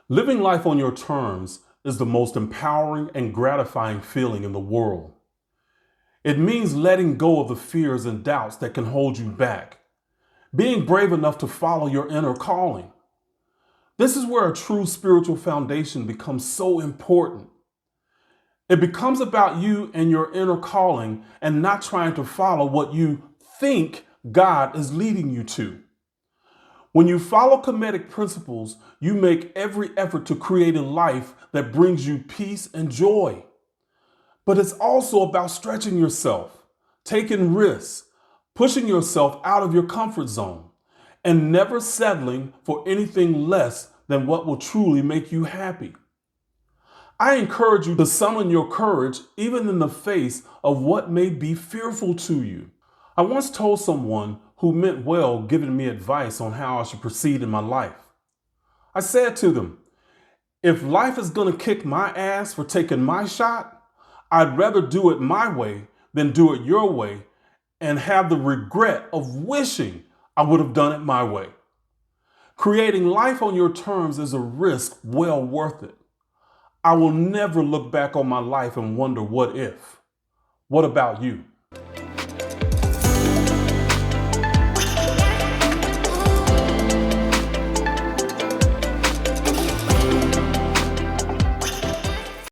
Living life on your terms is the most empowering and gratifying feeling in the world. It means letting go of the fears and doubts that can hold you back, being brave enough to follow your inner calling. This is where a true spiritual foundation becomes so important. It becomes about you and your inner calling and not trying to follow what you think God is leading you to. When you follow Kemetic principles, you make every effort to create a life that brings you peace and joy. But it's also about stretching yourself, taking risks, pushing yourself out of your comfort zone, and never settling for anything less than what will truly make you happy. I encourage you to summon your courage even in the face of what may be fearful to you. I once told someone who meant well giving me advice on how I should proceed in my life. I said to them, if life is going to kick my ass for taking my shot, I'd rather do it my way than do it your way and have the regret of wishing I would have done it my way. Creating life on your terms is a risk well worth it. I will never look back on my life and wonder what if. What about you?